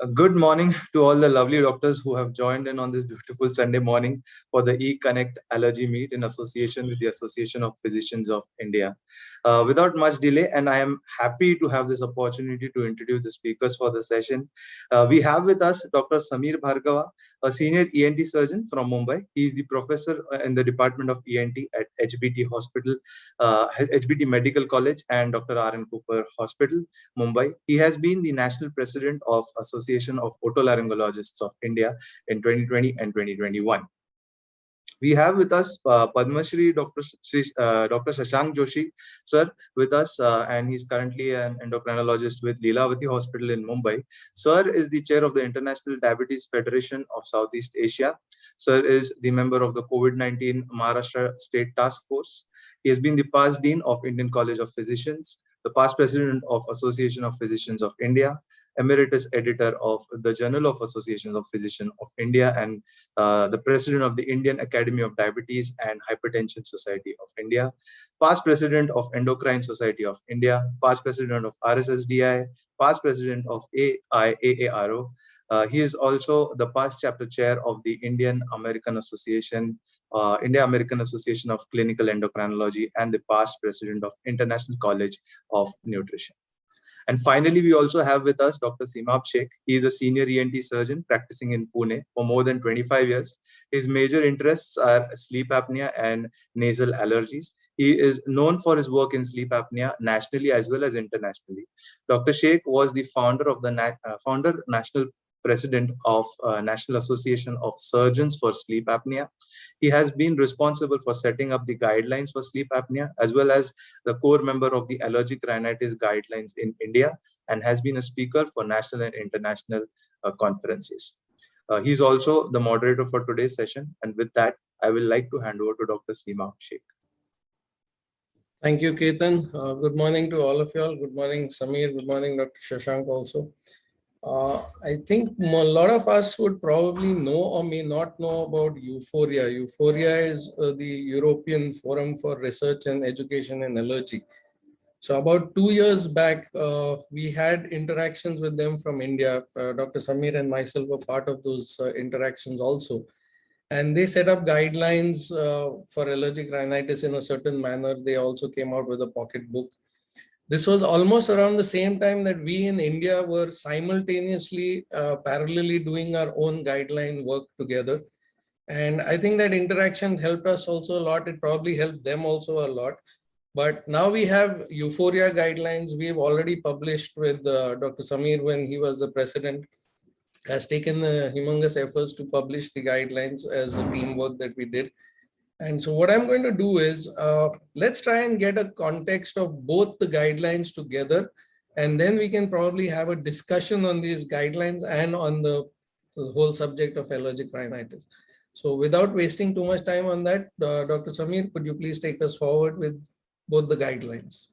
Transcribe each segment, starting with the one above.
Good morning to all the lovely doctors who have joined in on this beautiful Sunday morning for the E-Connect Allergy Meet in association with the Association of Physicians of India. Without much delay, and I am happy to have this opportunity to introduce the speakers for the session. We have with us Dr. Sameer Bhargava, a senior ENT surgeon from Mumbai. He is the professor in the Department of ENT at HBT Hospital, HBT Medical College and Dr. R.N. Cooper Hospital, Mumbai. He has been the national president of Association of Otolaryngologists of India in 2020 and 2021. We have with us Padma Shri Dr. Dr. Shashank Joshi, sir, with us, and he's currently an endocrinologist with Leelavati Hospital in Mumbai. Sir is the chair of the International Diabetes Federation of Southeast Asia. Sir is the member of the COVID-19 Maharashtra State Task Force. He has been the past dean of Indian College of Physicians, the past president of Association of Physicians of India, emeritus editor of the Journal of Associations of Physicians of India, and the president of the Indian Academy of Diabetes and Hypertension Society of India, past president of Endocrine Society of India, past president of RSSDI, past president of AIAARO. He is also the past chapter chair of the Indian American Association of Clinical Endocrinology, and the past president of International College of Nutrition. And finally, we also have with us Dr. Simab Sheikh. He is a senior ENT surgeon practicing in Pune for more than 25 years. His major interests are sleep apnea and nasal allergies. He is known for his work in sleep apnea nationally as well as internationally. Dr. Sheikh was the founder of the national president of National Association of Surgeons for Sleep Apnea. He has been responsible for setting up the guidelines for sleep apnea, as well as the core member of the Allergic Rhinitis guidelines in India, and has been a speaker for national and international conferences. He's also the moderator for today's session. And with that, I will like to hand over to Dr. Seema Sheikh. Thank you, Ketan. Good morning to all of you all. Good morning, Sameer. Good morning, Dr. Shashank also. I think a lot of us would probably know or may not know about EUFOREA. EUFOREA is the European Forum for Research and Education in Allergy. So about 2 years back, we had interactions with them from India. Dr. Sameer and myself were part of those interactions also. And they set up guidelines for allergic rhinitis in a certain manner. They also came out with a pocketbook. This was almost around the same time that we in India were simultaneously, parallelly doing our own guideline work together. And I think that interaction helped us also a lot. It probably helped them also a lot. But now we have EUFOREA guidelines. We've already published with Dr. Sameer when he was the president, has taken the humongous efforts to publish the guidelines as a teamwork that we did. And so what I'm going to do is, let's try and get a context of both the guidelines together, and then we can probably have a discussion on these guidelines and on the whole subject of allergic rhinitis. So without wasting too much time on that, Dr. Sameer, could you please take us forward with both the guidelines?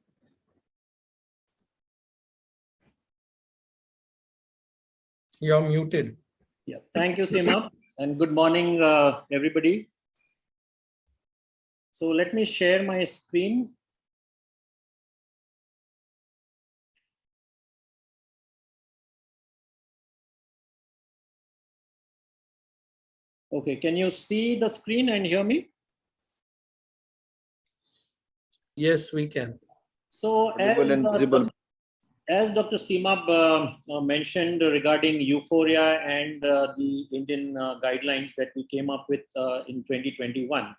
You're muted. Yeah, thank you, Seema, and good morning, everybody. So let me share my screen. Okay, can you see the screen and hear me? Yes, we can. So as Dr. Seema mentioned regarding EUFOREA and the Indian guidelines that we came up with in 2021.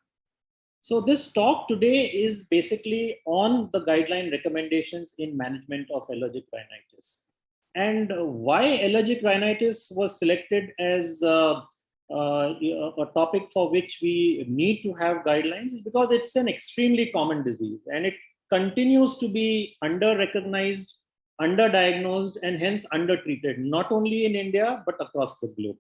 So this talk today is basically on the guideline recommendations in management of allergic rhinitis. And why allergic rhinitis was selected as a topic for which we need to have guidelines is because it's an extremely common disease and it continues to be under-recognized, under-diagnosed, and hence under-treated, not only in India, but across the globe.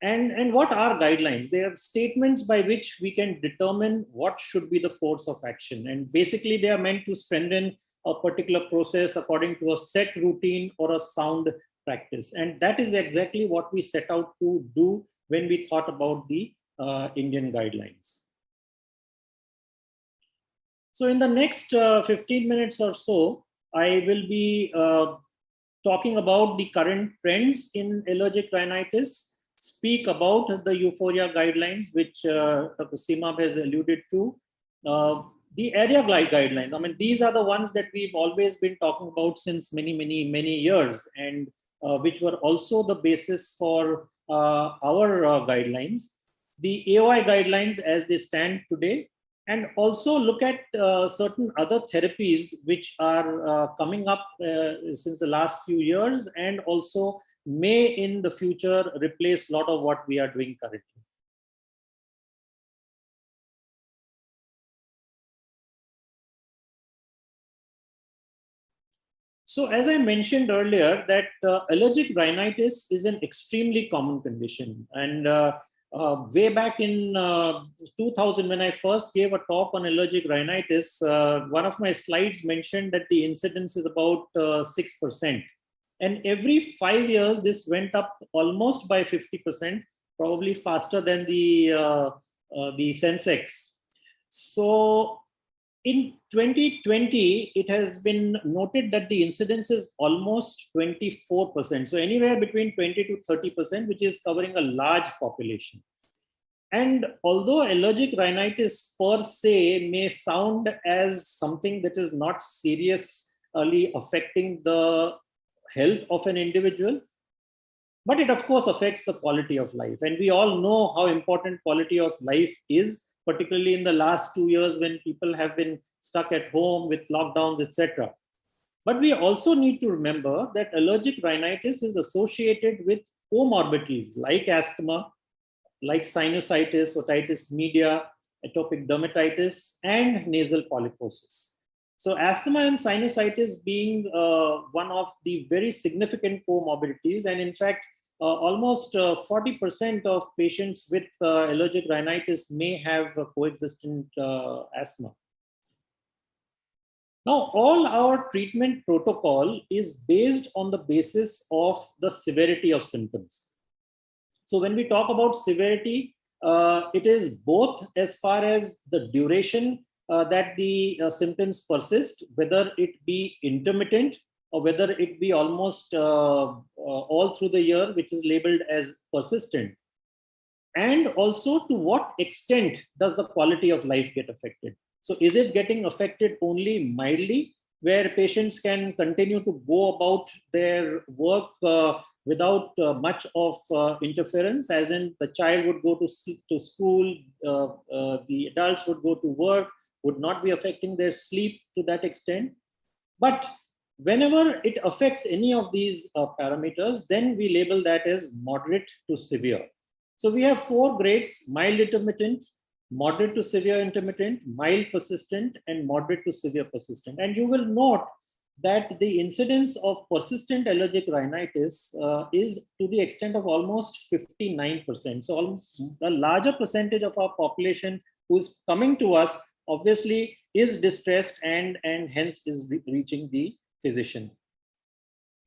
And what are guidelines? They are statements by which we can determine what should be the course of action. And basically, they are meant to strengthen a particular process according to a set routine or a sound practice. And that is exactly what we set out to do when we thought about the Indian guidelines. So in the next 15 minutes or so, I will be talking about the current trends in allergic rhinitis, speak about the EUFOREA guidelines, which Dr. Seema has alluded to. The area guidelines, I mean, these are the ones that we've always been talking about since many years, and which were also the basis for our guidelines. The AOI guidelines as they stand today, and also look at certain other therapies which are coming up since the last few years, and also may in the future replace a lot of what we are doing currently. So as I mentioned earlier, that allergic rhinitis is an extremely common condition. And way back in 2000, when I first gave a talk on allergic rhinitis, one of my slides mentioned that the incidence is about 6%. And every 5 years, this went up almost by 50%, probably faster than the Sensex. So in 2020, it has been noted that the incidence is almost 24%. So anywhere between 20 to 30%, which is covering a large population. And although allergic rhinitis per se may sound as something that is not seriously affecting the health of an individual, but it of course affects the quality of life. And we all know how important quality of life is, particularly in the last 2 years when people have been stuck at home with lockdowns, etc. But we also need to remember that allergic rhinitis is associated with comorbidities like asthma, like sinusitis, otitis media, atopic dermatitis, and nasal polyposis. So asthma and sinusitis being one of the very significant comorbidities, and in fact, almost 40% of patients with allergic rhinitis may have coexistent asthma. Now, all our treatment protocol is based on the basis of the severity of symptoms. So when we talk about severity, it is both as far as the duration that the symptoms persist, whether it be intermittent or whether it be almost all through the year, which is labeled as persistent. And also to what extent does the quality of life get affected? So is it getting affected only mildly, where patients can continue to go about their work without much of interference, as in the child would go to school, the adults would go to work, would not be affecting their sleep to that extent. But whenever it affects any of these parameters, then we label that as moderate to severe. So we have 4 grades: mild intermittent, moderate to severe intermittent, mild persistent, and moderate to severe persistent. And you will note that the incidence of persistent allergic rhinitis is to the extent of almost 59%. So a larger percentage of our population who is coming to us obviously is distressed and hence is reaching the physician.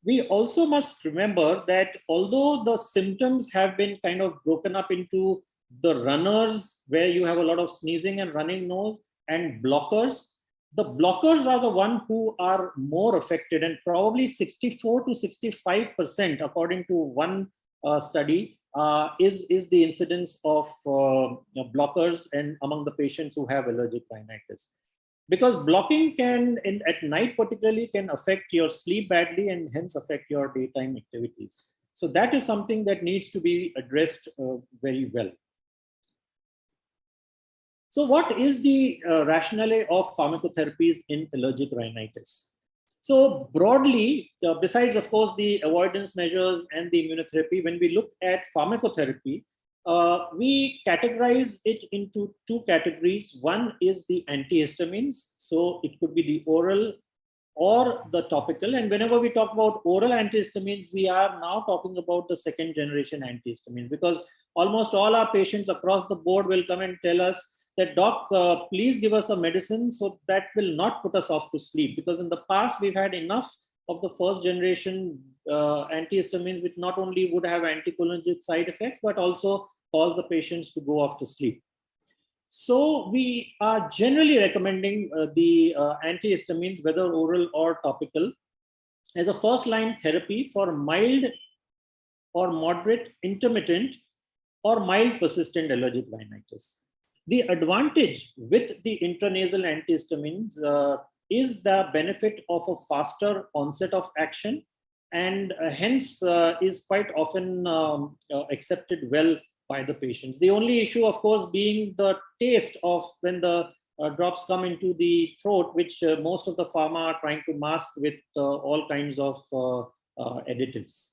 We also must remember that although the symptoms have been kind of broken up into the runners, where you have a lot of sneezing and running nose, and blockers, the blockers are the one who are more affected, and probably 64 to 65%, according to one study, is the incidence of blockers and among the patients who have allergic rhinitis. Because blocking can, at night particularly, can affect your sleep badly and hence affect your daytime activities. So that is something that needs to be addressed very well. So what is the rationale of pharmacotherapies in allergic rhinitis? So broadly, besides of course the avoidance measures and the immunotherapy, when we look at pharmacotherapy, we categorize it into 2 categories. One is the antihistamines. So it could be the oral or the topical. And whenever we talk about oral antihistamines, we are now talking about the 2nd generation antihistamines, because almost all our patients across the board will come and tell us that, doc, please give us a medicine so that will not put us off to sleep. Because in the past, we've had enough of the 1st generation antihistamines, which not only would have anticholinergic side effects, but also cause the patients to go off to sleep. So we are generally recommending the antihistamines, whether oral or topical. as a first-line therapy for mild or moderate, intermittent, or mild persistent allergic rhinitis. The advantage with the intranasal antihistamines is the benefit of a faster onset of action, and hence is quite often accepted well by the patients. The only issue, of course, being the taste of when the drops come into the throat, which most of the pharma are trying to mask with all kinds of additives.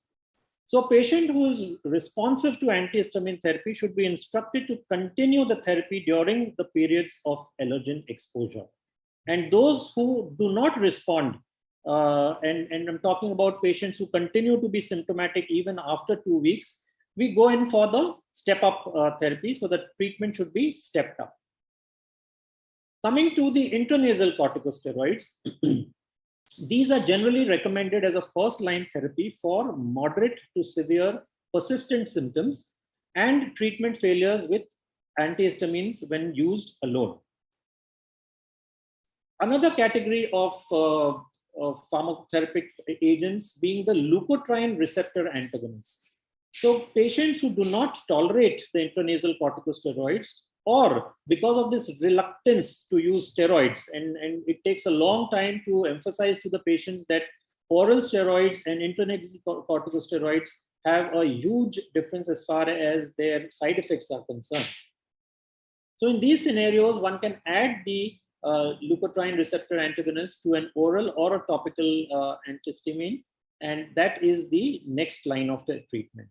So a patient who is responsive to antihistamine therapy should be instructed to continue the therapy during the periods of allergen exposure. And those who do not respond, and I'm talking about patients who continue to be symptomatic even after 2 weeks, we go in for the step-up therapy, so the treatment should be stepped up. Coming to the intranasal corticosteroids, these are generally recommended as a first-line therapy for moderate to severe persistent symptoms and treatment failures with antihistamines when used alone. Another category of pharmacotherapeutic agents being the leukotriene receptor antagonists. So patients who do not tolerate the intranasal corticosteroids, or because of this reluctance to use steroids, and it takes a long time to emphasize to the patients that oral steroids and intranasal corticosteroids have a huge difference as far as their side effects are concerned. So in these scenarios, one can add the leukotriene receptor antagonist to an oral or a topical antihistamine, and that is the next line of the treatment.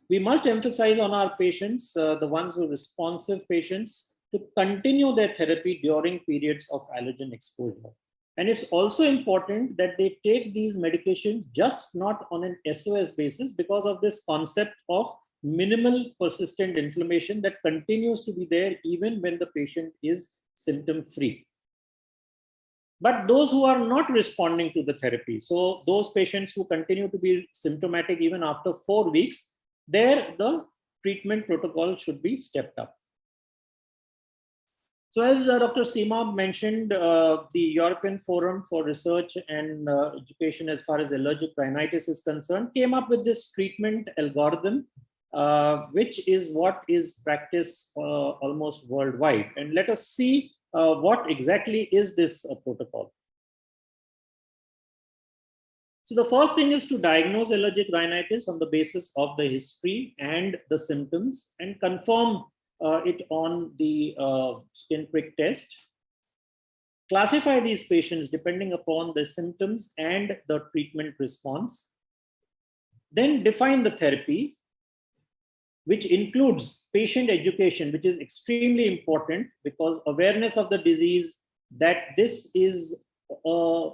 We must emphasize on our patients, the ones who are responsive patients, to continue their therapy during periods of allergen exposure. And it's also important that they take these medications just not on an SOS basis, because of this concept of minimal persistent inflammation that continues to be there even when the patient is symptom-free. But those who are not responding to the therapy, so those patients who continue to be symptomatic even after 4 weeks, there the treatment protocol should be stepped up. So as Dr. Seema mentioned, the European Forum for Research and Education as far as allergic rhinitis is concerned came up with this treatment algorithm, which is what is practiced almost worldwide. And let us see what exactly is this protocol. So the first thing is to diagnose allergic rhinitis on the basis of the history and the symptoms, and confirm it on the skin prick test. Classify these patients depending upon the symptoms and the treatment response. Then define the therapy, which includes patient education, which is extremely important, because awareness of the disease, that this is a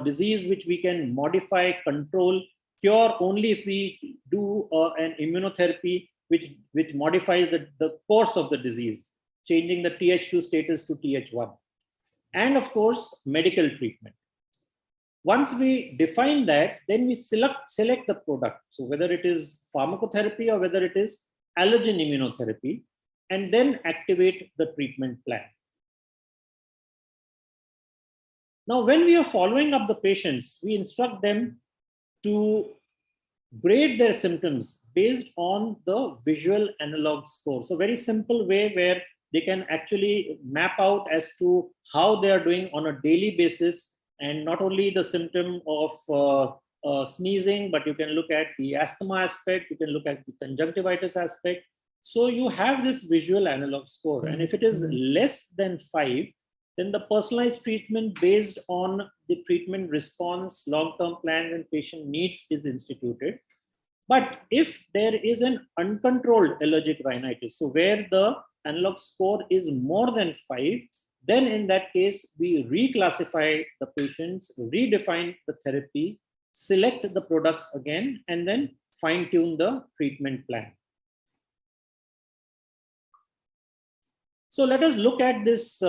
disease which we can modify, control, cure only if we do an immunotherapy which modifies the course of the disease, changing the Th2 status to Th1. And of course, medical treatment. Once we define that, then we select the product. So whether it is pharmacotherapy or whether it is allergen immunotherapy, and then activate the treatment plan. Now, when we are following up the patients, we instruct them to grade their symptoms based on the visual analog score. So very simple way where they can actually map out as to how they are doing on a daily basis, and not only the symptom of sneezing, but you can look at the asthma aspect, you can look at the conjunctivitis aspect. So you have this visual analog score, and if it is less than 5, then the personalized treatment based on the treatment response, long-term plans, and patient needs is instituted. But if there is an uncontrolled allergic rhinitis, so where the analog score is more than 5, then in that case, we reclassify the patients, redefine the therapy, select the products again, and then fine-tune the treatment plan. So let us look at this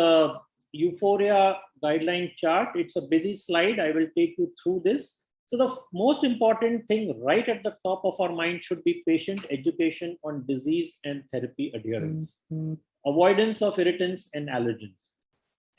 EUFOREA guideline chart. It's a busy slide. I will take you through this. So the most important thing right at the top of our mind should be patient education on disease and therapy adherence, avoidance of irritants and allergens.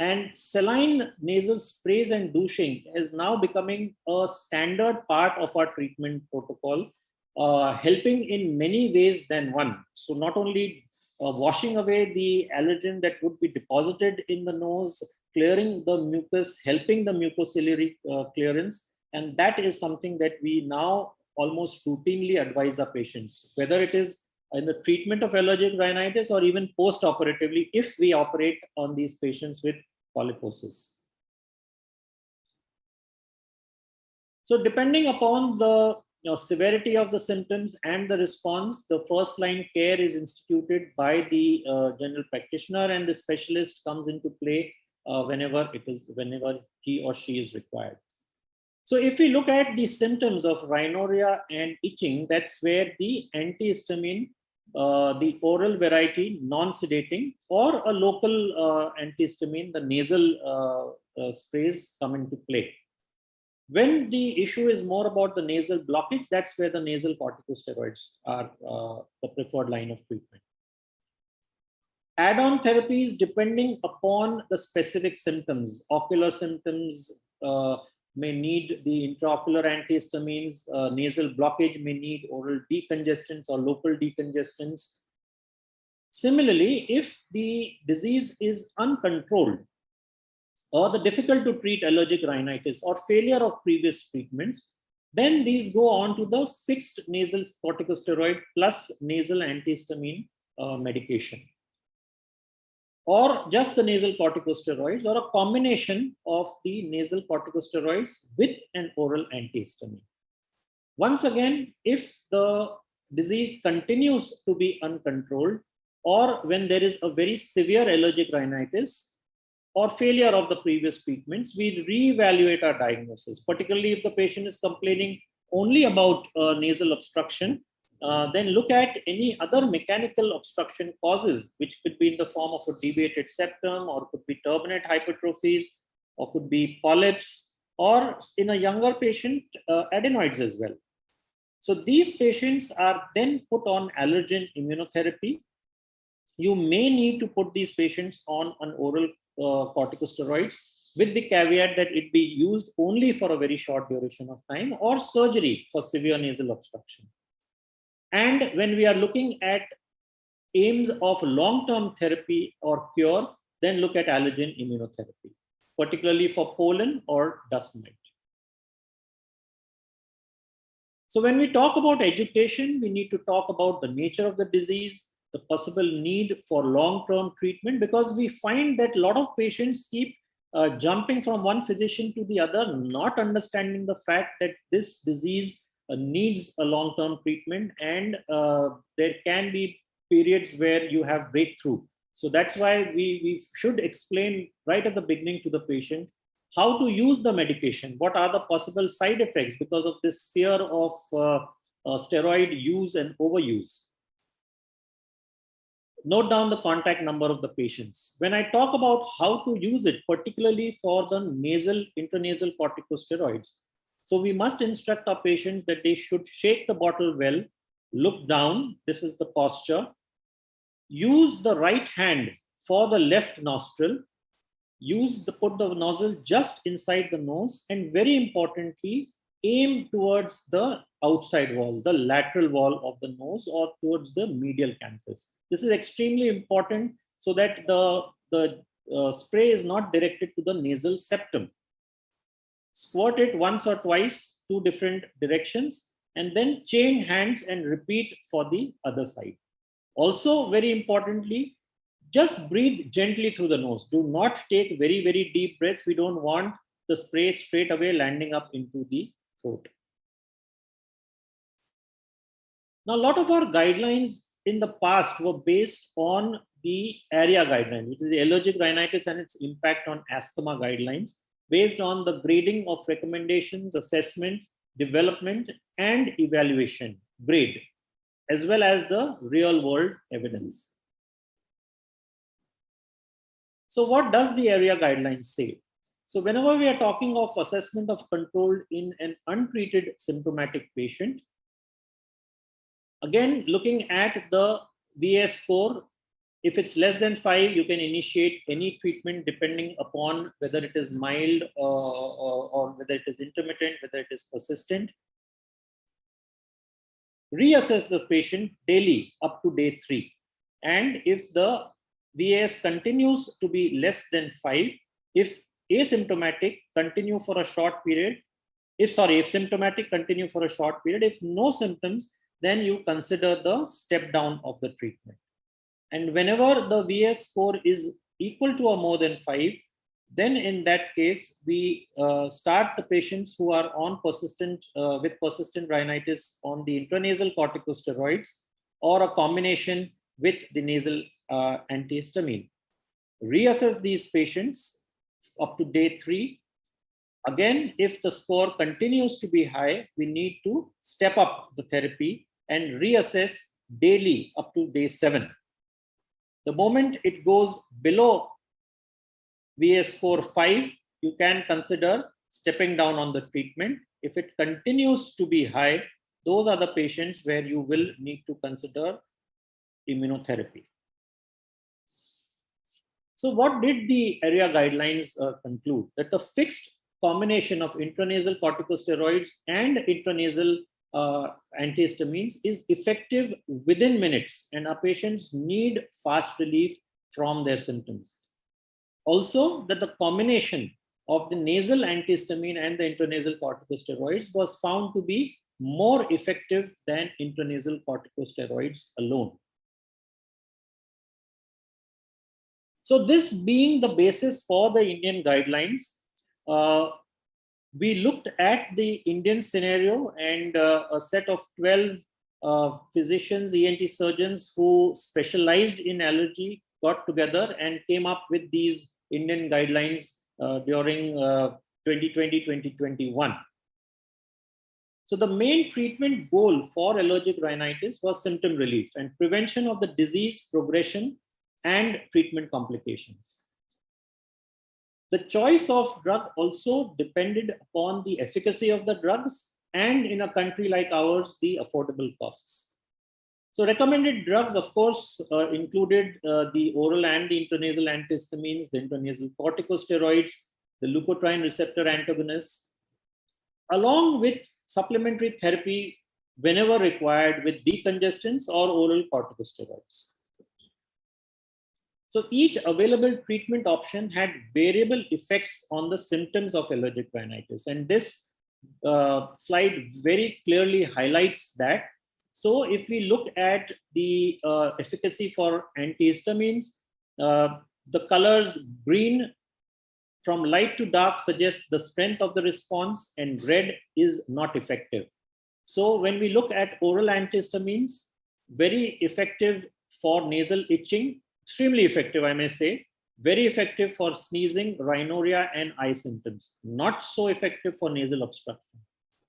And saline nasal sprays and douching is now becoming a standard part of our treatment protocol, helping in many ways than one. So not only washing away the allergen that would be deposited in the nose, clearing the mucus, helping the mucociliary clearance. And that is something that we now almost routinely advise our patients, whether it is in the treatment of allergic rhinitis or even post-operatively if we operate on these patients with polyposis. So depending upon the severity of the symptoms and the response, the first line care is instituted by the general practitioner, and the specialist comes into play whenever he or she is required. So if we look at the symptoms of rhinorrhea and itching, that's where the antihistamine, the oral variety, non-sedating, or a local antihistamine, the nasal sprays come into play. When the issue is more about the nasal blockage, that's where the nasal corticosteroids are the preferred line of treatment. Add-on therapies depending upon the specific symptoms. Ocular symptoms may need the intraocular antihistamines. Nasal blockage may need oral decongestants or local decongestants. Similarly, if the disease is uncontrolled, or the difficult to treat allergic rhinitis or failure of previous treatments, then these go on to the fixed nasal corticosteroid plus nasal antihistamine medication, or just the nasal corticosteroids, or a combination of the nasal corticosteroids with an oral antihistamine. Once again, if the disease continues to be uncontrolled, or when there is a very severe allergic rhinitis, or failure of the previous treatments, we reevaluate our diagnosis, particularly if the patient is complaining only about nasal obstruction, then look at any other mechanical obstruction causes, which could be in the form of a deviated septum, or could be turbinate hypertrophies, or could be polyps, or in a younger patient, adenoids as well. So these patients are then put on allergen immunotherapy. You may need to put these patients on an oral corticosteroids, with the caveat that it be used only for a very short duration of time, or surgery for severe nasal obstruction. And when we are looking at aims of long-term therapy or cure, then look at allergen immunotherapy, particularly for pollen or dust mite. So when we talk about education, we need to talk about the nature of the disease, the possible need for long-term treatment, because we find that a lot of patients keep jumping from one physician to the other, not understanding the fact that this disease needs a long-term treatment, and there can be periods where you have breakthrough. So that's why we should explain right at the beginning to the patient how to use the medication, what are the possible side effects because of this fear of steroid use and overuse. Note down the contact number of the patients. When I talk about how to use it, particularly for the nasal, intranasal corticosteroids, so we must instruct our patient that they should shake the bottle well, look down, this is the posture, use the right hand for the left nostril, put the nozzle just inside the nose, and very importantly, aim towards the outside wall, the lateral wall of the nose, or towards the medial canthus. This is extremely important so that the spray is not directed to the nasal septum. Squirt it once or twice, 2 different directions, and then change hands and repeat for the other side. Also, very importantly, just breathe gently through the nose. Do not take very, very deep breaths. We don't want the spray straight away landing up into the throat. Now, a lot of our guidelines in the past were based on the ARIA guideline, which is the allergic rhinitis and its impact on asthma guidelines, based on the grading of recommendations, assessment, development, and evaluation grade, as well as the real world evidence. So what does the ARIA guidelines say? So whenever we are talking of assessment of control in an untreated symptomatic patient, again, looking at the VS score, If it's less than 5, you can initiate any treatment depending upon whether it is mild or whether it is intermittent, whether it is persistent. Reassess the patient daily up to day 3. And if the VAS continues to be less than 5, if asymptomatic, continue for a short period. If symptomatic, continue for a short period. If no symptoms, then you consider the step down of the treatment. And whenever the VAS score is equal to or more than 5, then in that case, we start the patients who are on with persistent rhinitis on the intranasal corticosteroids or a combination with the nasal antihistamine. Reassess these patients up to day 3. Again, if the score continues to be high, we need to step up the therapy and reassess daily up to day 7. The moment it goes below VAS score 5, you can consider stepping down on the treatment. If it continues to be high, those are the patients where you will need to consider immunotherapy. So what did the area guidelines conclude? That the fixed combination of intranasal corticosteroids and intranasal antihistamines is effective within minutes, and our patients need fast relief from their symptoms. Also, that the combination of the nasal antihistamine and the intranasal corticosteroids was found to be more effective than intranasal corticosteroids alone. So this being the basis for the Indian guidelines, we looked at the Indian scenario, and a set of 12 physicians, ENT surgeons who specialized in allergy got together and came up with these Indian guidelines during 2020-2021. So the main treatment goal for allergic rhinitis was symptom relief and prevention of the disease progression and treatment complications. The choice of drug also depended upon the efficacy of the drugs and, in a country like ours, the affordable costs. So recommended drugs, of course, included the oral and the intranasal antihistamines, the intranasal corticosteroids, the leukotriene receptor antagonists, along with supplementary therapy whenever required with decongestants or oral corticosteroids. So each available treatment option had variable effects on the symptoms of allergic rhinitis. And this slide very clearly highlights that. So if we look at the efficacy for antihistamines, the colors green from light to dark suggest the strength of the response, and red is not effective. So when we look at oral antihistamines, very effective for nasal itching, extremely effective, I may say, very effective for sneezing, rhinorrhea, and eye symptoms, not so effective for nasal obstruction.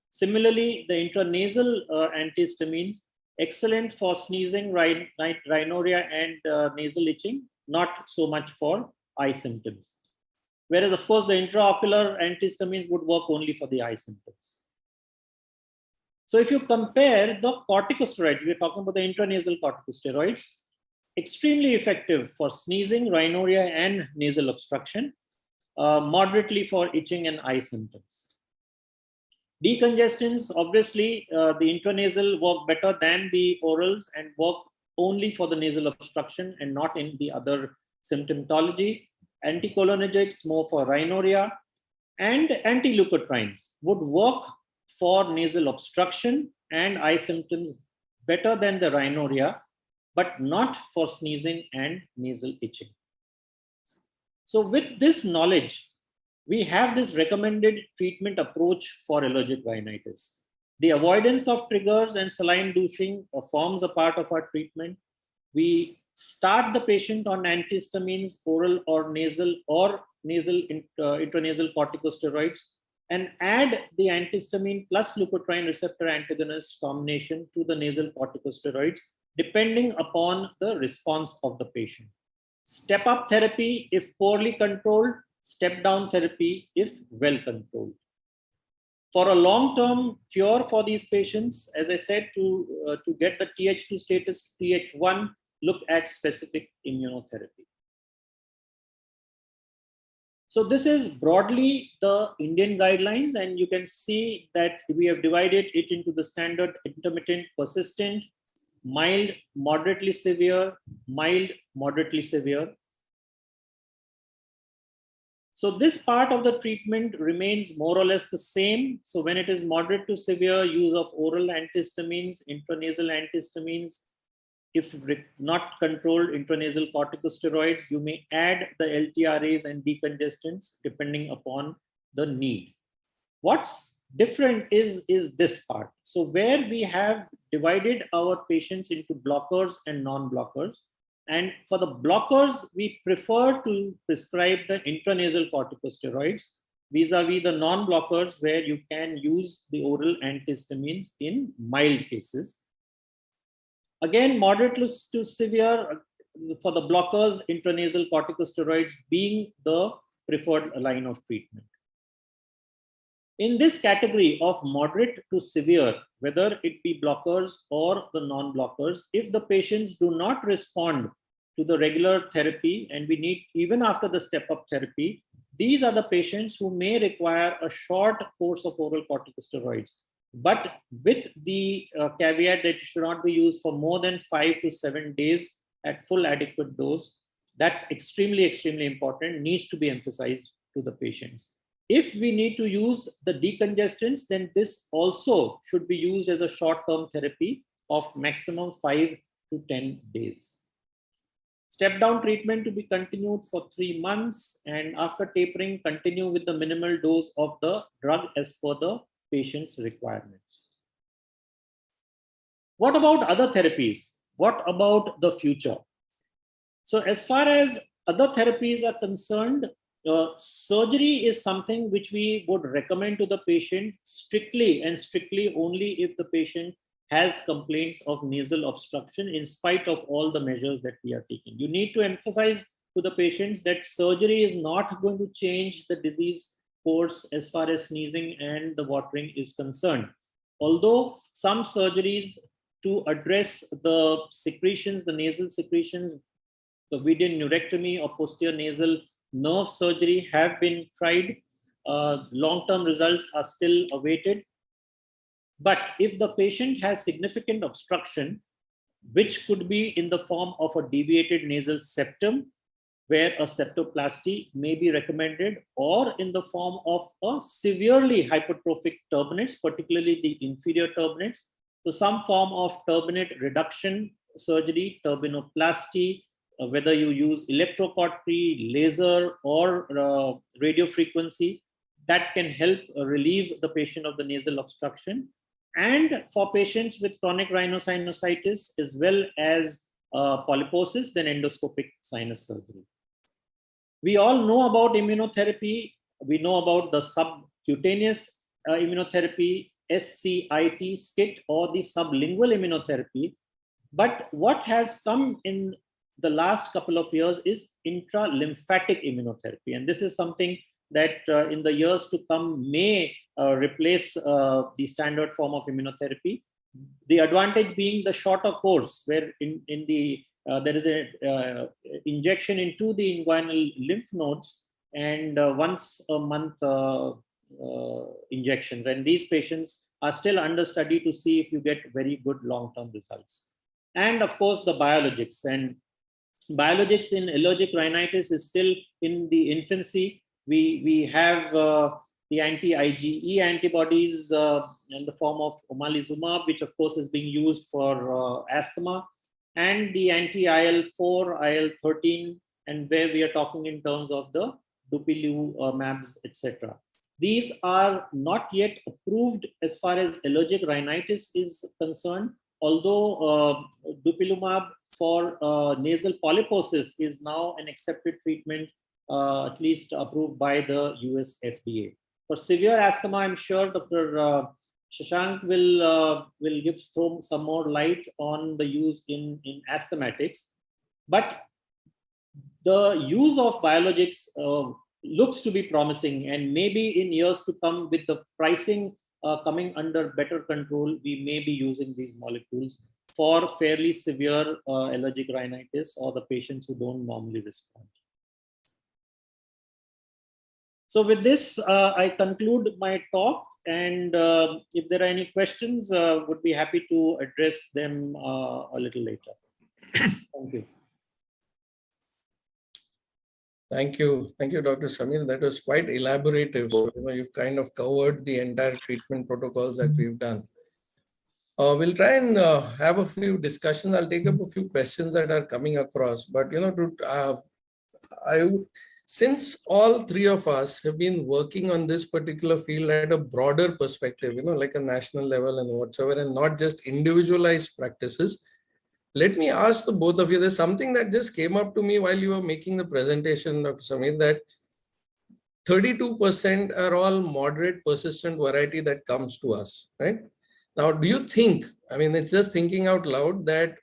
Similarly, the intranasal antihistamines, excellent for sneezing, rhinorrhea, and nasal itching, not so much for eye symptoms. Whereas, of course, the intraocular antihistamines would work only for the eye symptoms. So if you compare the corticosteroids, we're talking about the intranasal corticosteroids, extremely effective for sneezing, rhinorrhea, and nasal obstruction, moderately for itching and eye symptoms. Decongestants, obviously, the intranasal work better than the orals and work only for the nasal obstruction and not in the other symptomatology. Anticholinergics, more for rhinorrhea, and anti-leukotrienes would work for nasal obstruction and eye symptoms better than the rhinorrhea, but not for sneezing and nasal itching. So with this knowledge, we have this recommended treatment approach for allergic rhinitis. The avoidance of triggers and saline douching forms a part of our treatment. We start the patient on antihistamines, oral or nasal intranasal corticosteroids, and add the antihistamine plus leukotriene receptor antagonist combination to the nasal corticosteroids, depending upon the response of the patient. Step up therapy if poorly controlled, step down therapy if well controlled. For a long-term cure for these patients, as I said, to get the Th2 status to Th1, look at specific immunotherapy. So this is broadly the Indian guidelines, and you can see that we have divided it into the standard, intermittent, persistent, mild, moderately severe, mild, moderately severe. So this part of the treatment remains more or less the same. So when it is moderate to severe, use of oral antihistamines, intranasal antihistamines. If not controlled, intranasal corticosteroids. You may add the LTRAs and decongestants depending upon the need. What's different is this part. So where we have divided our patients into blockers and non-blockers. And for the blockers, we prefer to prescribe the intranasal corticosteroids vis-a-vis the non-blockers, where you can use the oral antihistamines in mild cases. Again, moderate to severe, for the blockers, intranasal corticosteroids being the preferred line of treatment. In this category of moderate to severe, whether it be blockers or the non-blockers, if the patients do not respond to the regular therapy, and we need even after the step-up therapy, these are the patients who may require a short course of oral corticosteroids, but with the caveat that it should not be used for more than 5 to 7 days at full adequate dose. That's extremely, extremely important, needs to be emphasized to the patients. If we need to use the decongestants, then this also should be used as a short-term therapy of maximum 5 to 10 days. Step-down treatment to be continued for 3 months, and after tapering, continue with the minimal dose of the drug as per the patient's requirements. What about other therapies? What about the future? So as far as other therapies are concerned, surgery is something which we would recommend to the patient strictly and strictly only if the patient has complaints of nasal obstruction, in spite of all the measures that we are taking. You need to emphasize to the patients that surgery is not going to change the disease course as far as sneezing and the watering is concerned. Although some surgeries to address the secretions, the nasal secretions, the Vidian neurectomy or posterior nasal nerve surgery have been tried. Long-term results are still awaited. But if the patient has significant obstruction, which could be in the form of a deviated nasal septum, where a septoplasty may be recommended, or in the form of a severely hypertrophic turbinates, particularly the inferior turbinates. So some form of turbinate reduction surgery, turbinoplasty, whether you use electrocautery, laser, or radio frequency, that can help relieve the patient of the nasal obstruction. And for patients with chronic rhinosinusitis, as well as polyposis, then endoscopic sinus surgery. We all know about immunotherapy. We know about the subcutaneous immunotherapy, SCIT, SCIT, or the sublingual immunotherapy. But what has come in the last couple of years is intralymphatic immunotherapy. And this is something that in the years to come may replace the standard form of immunotherapy. The advantage being the shorter course, where there is a injection into the inguinal lymph nodes and once a month injections. And these patients are still under study to see if you get very good long-term results. And of course, the biologics. And biologics in allergic rhinitis is still in the infancy. We have the anti-IgE antibodies in the form of omalizumab, which of course is being used for asthma, and the anti-IL-4, IL-13, and where we are talking in terms of the dupilumabs, etc. These are not yet approved as far as allergic rhinitis is concerned, although dupilumab for nasal polyposis is now an accepted treatment, at least approved by the US FDA. For severe asthma, I'm sure Dr. Shashank will throw some more light on the use in asthmatics. But the use of biologics looks to be promising, and maybe in years to come, with the pricing coming under better control, we may be using these molecules for fairly severe allergic rhinitis or the patients who don't normally respond. So with this, I conclude my talk, and if there are any questions, would be happy to address them a little later. Thank you. Thank you. Thank you, Dr. Samir. That was quite elaborative. So, you've kind of covered the entire treatment protocols that we've done. We'll try and have a few discussions. I'll take up a few questions that are coming across. But, since all three of us have been working on this particular field at a broader perspective, like a national level and whatsoever, and not just individualized practices, let me ask the both of you, there's something that just came up to me while you were making the presentation, Dr. Samir, that 32% are all moderate persistent variety that comes to us, right? Now, do you think, it's just thinking out loud, that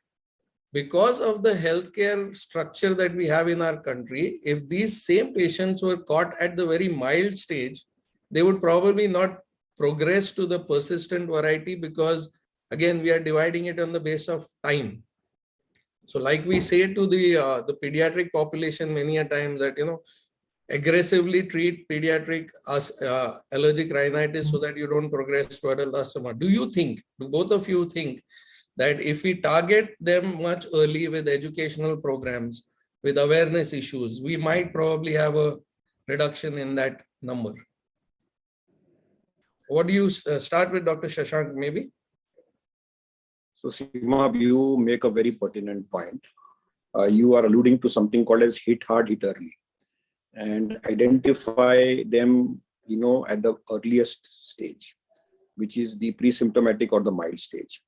because of the healthcare structure that we have in our country, if these same patients were caught at the very mild stage, they would probably not progress to the persistent variety, because again, we are dividing it on the base of time. So like we say to the pediatric population many a times that, aggressively treat pediatric allergic rhinitis so that you don't progress to adult asthma. Do both of you think that if we target them much early with educational programs, with awareness issues, we might probably have a reduction in that number? What do you start with, Dr. Shashank, maybe? So, Seema, you make a very pertinent point. You are alluding to something called as hit hard, hit early, and identify them, at the earliest stage, which is the pre-symptomatic or the mild stage.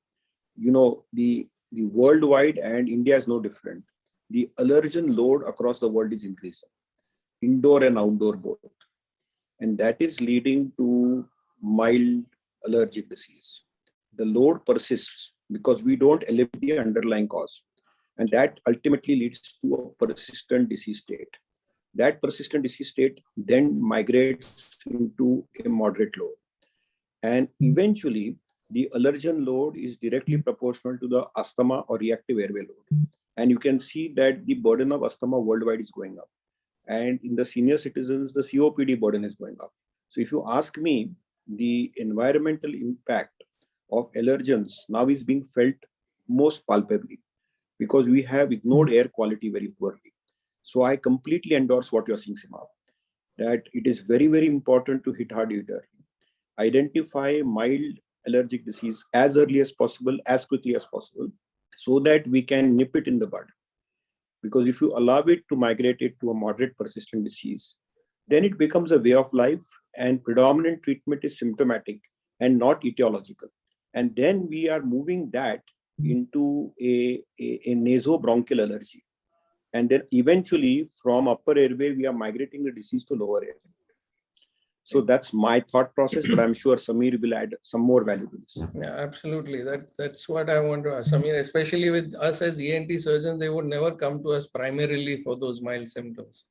The worldwide, and India is no different, the allergen load across the world is increasing, indoor and outdoor both. And that is leading to mild allergic disease. The load persists because we don't eliminate the underlying cause. And that ultimately leads to a persistent disease state. That persistent disease state then migrates into a moderate load. And eventually, the allergen load is directly proportional to the asthma or reactive airway load. And you can see that the burden of asthma worldwide is going up. And in the senior citizens, the COPD burden is going up. So if you ask me, the environmental impact of allergens now is being felt most palpably, because we have ignored air quality very poorly. So I completely endorse what you're saying, Seema, that it is very, very important to hit hard, hit early. Identify mild allergic disease as early as possible, as quickly as possible, so that we can nip it in the bud. Because if you allow it to migrate it to a moderate persistent disease, then it becomes a way of life, and predominant treatment is symptomatic and not etiological. And then we are moving that into a nasobronchial allergy. And then eventually from upper airway, we are migrating the disease to lower airway. So that's my thought process, but I'm sure Samir will add some more valuables. Yeah, absolutely. That's what I want to ask Samir, especially with us as ENT surgeons, they would never come to us primarily for those mild symptoms.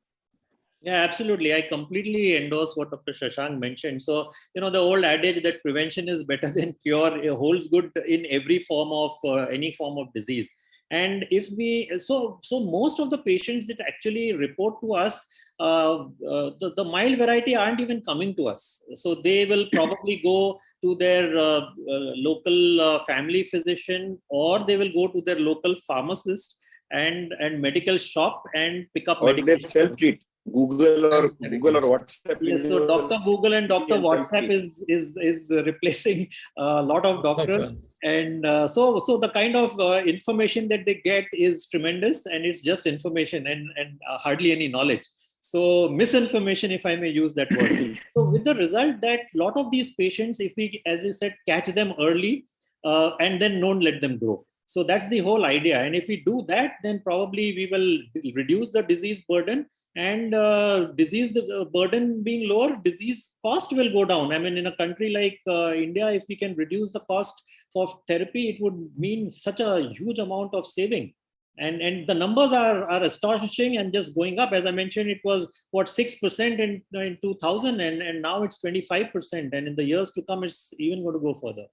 Yeah, absolutely. I completely endorse what Dr. Shashank mentioned. So, the old adage that prevention is better than cure holds good in every form of any form of disease. And if we, so most of the patients that actually report to us, the mild variety aren't even coming to us. So they will probably go to their local family physician, or they will go to their local pharmacist and medical shop and pick up medication. Or they self-treat. Google or WhatsApp. Yes, so Dr. Google and Dr. WhatsApp is replacing a lot of doctors, and so the kind of information that they get is tremendous, and it's just information and hardly any knowledge. So misinformation, if I may use that word. So with the result that a lot of these patients, if we, as you said, catch them early and then don't let them grow. So that's the whole idea. And if we do that, then probably we will reduce the disease burden, and the burden being lower, disease cost will go down. I mean, in a country like India, if we can reduce the cost for therapy, it would mean such a huge amount of saving. And the numbers are astonishing and just going up. As I mentioned, it was 6% in 2000, and now it's 25%. And in the years to come, it's even going to go further.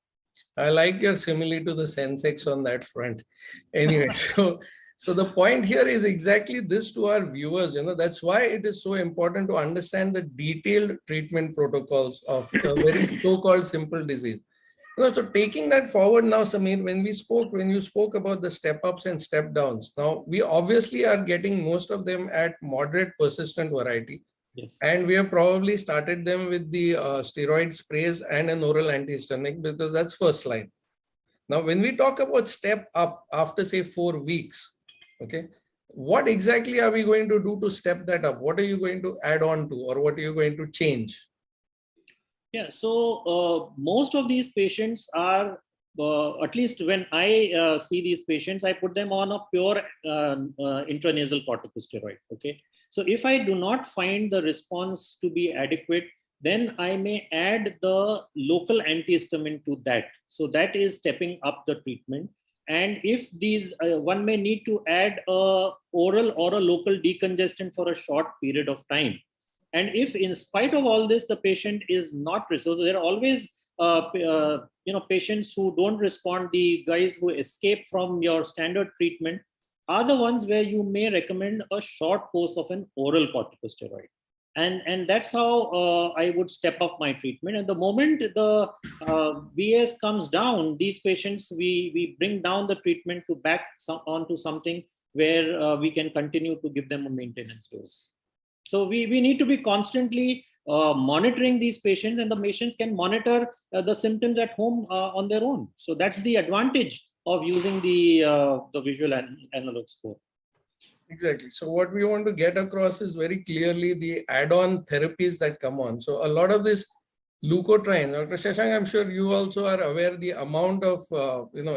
I like your simile to the Sensex on that front. Anyway, so the point here is exactly this to our viewers. That's why it is so important to understand the detailed treatment protocols of a very so-called simple disease. So taking that forward now, Samir, when you spoke about the step ups and step downs, now we obviously are getting most of them at moderate persistent variety. Yes. And we have probably started them with the steroid sprays and an oral antihistaminic because that's first line. Now, when we talk about step up after say 4 weeks, okay, what exactly are we going to do to step that up? What are you going to add on to, or what are you going to change? Yeah, so most of these patients are, at least when I see these patients, I put them on a pure intranasal corticosteroid. Okay. So if I do not find the response to be adequate, then I may add the local antihistamine to that. So that is stepping up the treatment. And if these, one may need to add a oral or a local decongestant for a short period of time. And if in spite of all this, the patient is not resolved, there are always patients who don't respond. The guys who escape from your standard treatment are the ones where you may recommend a short course of an oral corticosteroid. And that's how I would step up my treatment. And the moment the VS comes down, these patients, we bring down the treatment to back onto something where we can continue to give them a maintenance dose. So we need to be constantly monitoring these patients, and the patients can monitor the symptoms at home on their own. So that's the advantage of using the visual analog score. Exactly. So what we want to get across is very clearly the add-on therapies that come on. So a lot of this leukotriene, Dr. Shashank, I'm sure you also are aware the amount of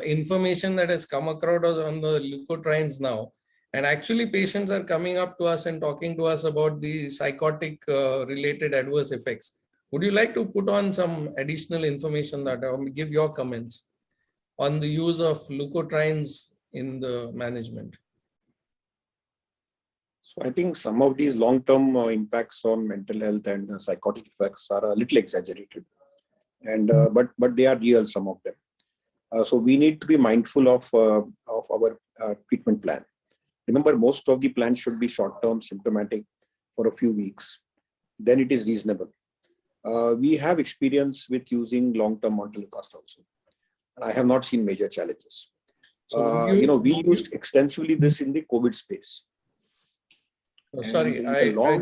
information that has come across on the leukotrienes now. And actually patients are coming up to us and talking to us about the psychotic related adverse effects. Would you like to put on some additional information that or give your comments on the use of leukotrienes in the management? So I think some of these long-term impacts on mental health and psychotic effects are a little exaggerated, and but they are real, some of them. So we need to be mindful of our treatment plan. Remember, most of the plans should be short-term, symptomatic for a few weeks. Then it is reasonable. We have experience with using long-term montelukast also. I have not seen major challenges. So we used extensively this in the COVID space. Oh, sorry, in the long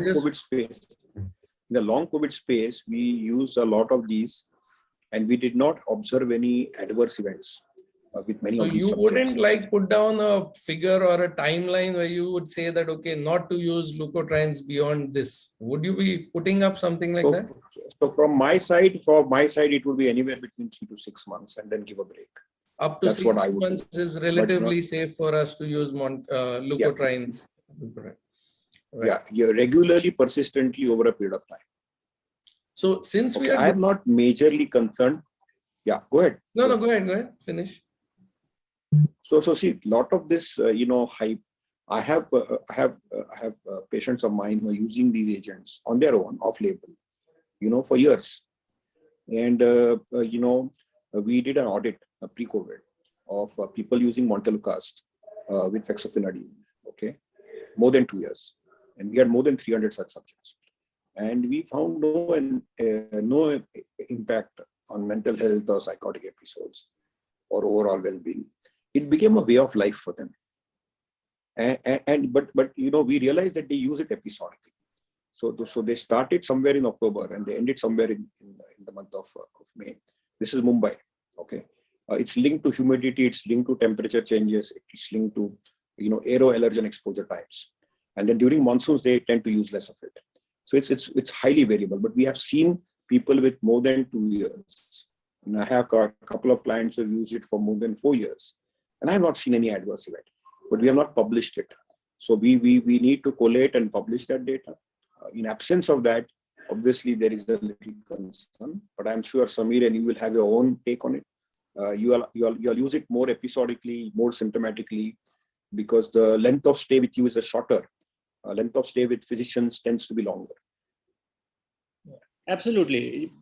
COVID space, we used a lot of these, and we did not observe any adverse events with many of these you subjects. Wouldn't like put down a figure or a timeline where you would say that, okay, not to use leukotrienes beyond this. Would you be putting up something like that? So from my side, it would be anywhere between 3 to 6 months, and then give a break. Up to 6 months is relatively safe for us to use leukotrienes. Right. Yeah, regularly, persistently over a period of time. So since we are, I am not majorly concerned. Yeah, go ahead. No, go ahead. Finish. So see, lot of this, hype. I have patients of mine who are using these agents on their own, off-label, for years. And we did an audit pre-COVID of people using montelukast with fexofenadine. Okay, more than 2 years. And we had more than 300 such subjects, and we found no impact on mental health or psychotic episodes or overall well-being. It became a way of life for them, but we realized that they use it episodically. So they started somewhere in October and they ended somewhere in the month of May. This is Mumbai. Okay, it's linked to humidity, it's linked to temperature changes, it's linked to aero allergen exposure types. And then during monsoons, they tend to use less of it. So it's highly variable, but we have seen people with more than 2 years. And I have a couple of clients who have used it for more than 4 years. And I have not seen any adverse event, but we have not published it. So we need to collate and publish that data. In absence of that, obviously there is a little concern, but I'm sure Samir and you will have your own take on it. You'll use it more episodically, more symptomatically, because the length of stay with you is shorter. Length of stay with physicians tends to be longer. Absolutely.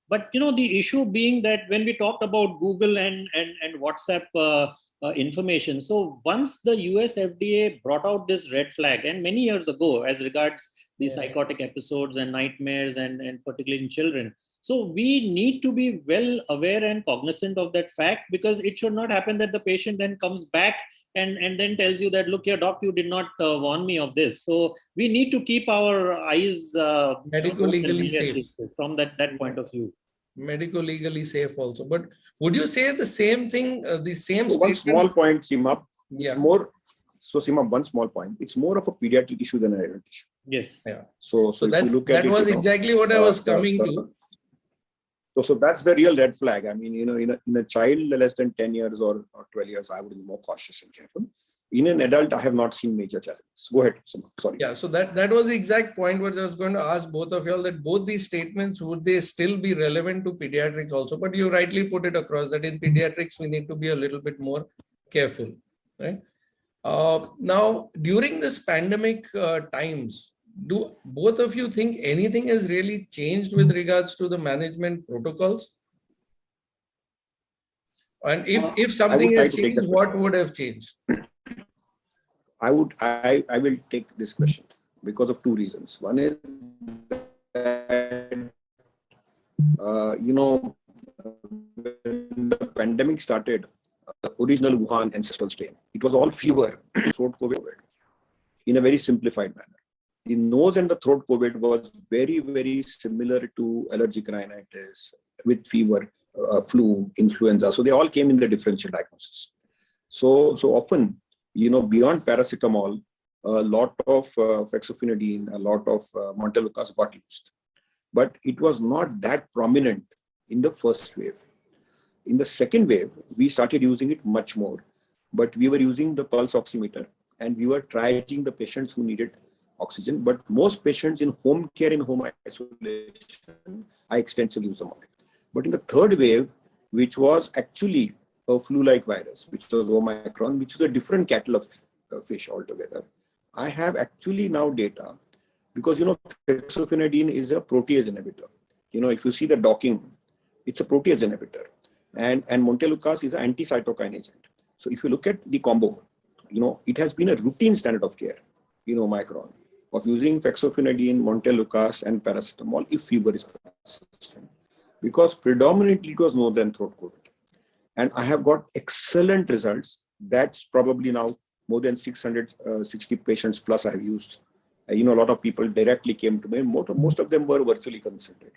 But the issue being that when we talked about Google and WhatsApp information, so once the US FDA brought out this red flag, and many years ago, as regards the psychotic episodes and nightmares, and particularly in children. So we need to be well aware and cognizant of that fact, because it should not happen that the patient then comes back and then tells you that, look here, doc, you did not warn me of this. So we need to keep our eyes medico-legally safe from that point of view. Medico-legally safe also. But would you say the same thing, the same so one small point, Seema? Yeah. So Seema, one small point. It's more of a pediatric issue than an adult issue. Yes. Yeah. So if you look at that was exactly what I was coming to. So that's the real red flag. I mean, in a child less than 10 years or 12 years, I would be more cautious and careful. In an adult, I have not seen major challenges. Go ahead, Seema. Sorry. Yeah, so that was the exact point which I was going to ask both of y'all, that both these statements, would they still be relevant to pediatrics also? But you rightly put it across that in pediatrics, we need to be a little bit more careful, right? Now, during this pandemic times, do both of you think anything has really changed with regards to the management protocols? And if something has changed, what would have changed? I will take this question because of two reasons. One is that, when the pandemic started, the original Wuhan ancestral strain, it was all fever, throat COVID, in a very simplified manner. The nose and the throat COVID was very, very similar to allergic rhinitis with fever, flu, influenza. So they all came in the differential diagnosis. So often, beyond paracetamol, a lot of fexofenadine, a lot of montelukast got used. But it was not that prominent in the first wave. In the second wave, we started using it much more. But we were using the pulse oximeter, and we were triaging the patients who needed oxygen. But most patients in home care, in home isolation, I extensively use them on it. But in the third wave, which was actually a flu-like virus, which was Omicron, which is a different kettle of fish altogether, I have actually now data, because fexofenadine is a protease inhibitor. If you see the docking, it's a protease inhibitor, and montelukast is an anti-cytokine agent. So if you look at the combo, it has been a routine standard of care in Omicron of using fexofenadine, montelukast, and paracetamol if fever is persistent, because predominantly it was nose and throat COVID. And I have got excellent results. That's probably now more than 660 patients plus I have used. A lot of people directly came to me. Most of them were virtually consulted.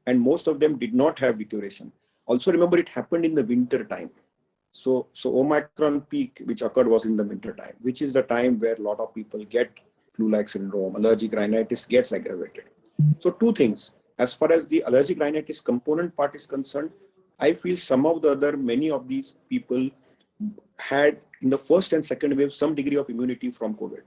And most of them did not have deterioration. Also remember, it happened in the winter time. So Omicron peak, which occurred, was in the winter time, which is the time where a lot of people get flu-like syndrome, allergic rhinitis gets aggravated. So two things. As far as the allergic rhinitis component part is concerned, I feel many of these people had in the first and second wave some degree of immunity from COVID.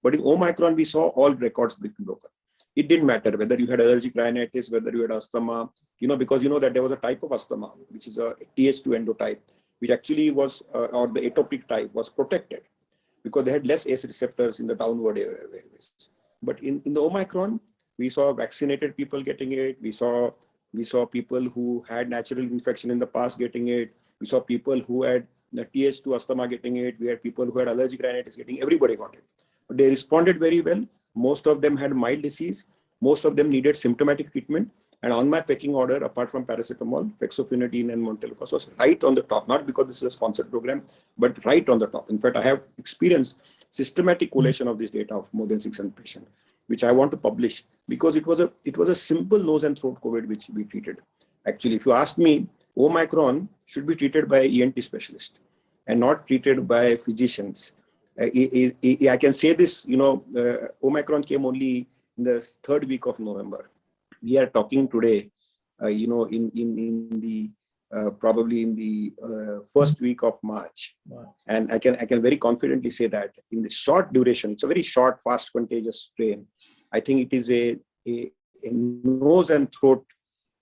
But in Omicron, we saw all records being broken. It didn't matter whether you had allergic rhinitis, whether you had asthma, because that there was a type of asthma, which is a Th2 endotype, which actually was, or the atopic type was protected because they had less ACE receptors in the downward airways. But in the Omicron, we saw vaccinated people getting it. We saw people who had natural infection in the past getting it. We saw people who had the Th2 asthma getting it. We had people who had allergic rhinitis getting it. Everybody got it. But they responded very well. Most of them had mild disease. Most of them needed symptomatic treatment. And on my pecking order, apart from paracetamol, fexofenadine and montelukast was right on the top, not because this is a sponsored program, but right on the top. In fact, I have experienced systematic collation of this data of more than 600 patients, which I want to publish because it was a simple nose and throat COVID which we treated. Actually, if you ask me, Omicron should be treated by ENT specialist and not treated by physicians. I can say this, Omicron came only in the third week of November. We are talking today, in the probably in the first week of March. Wow. And I can very confidently say that in the short duration, it's a very short, fast, contagious strain. I think it is a nose and throat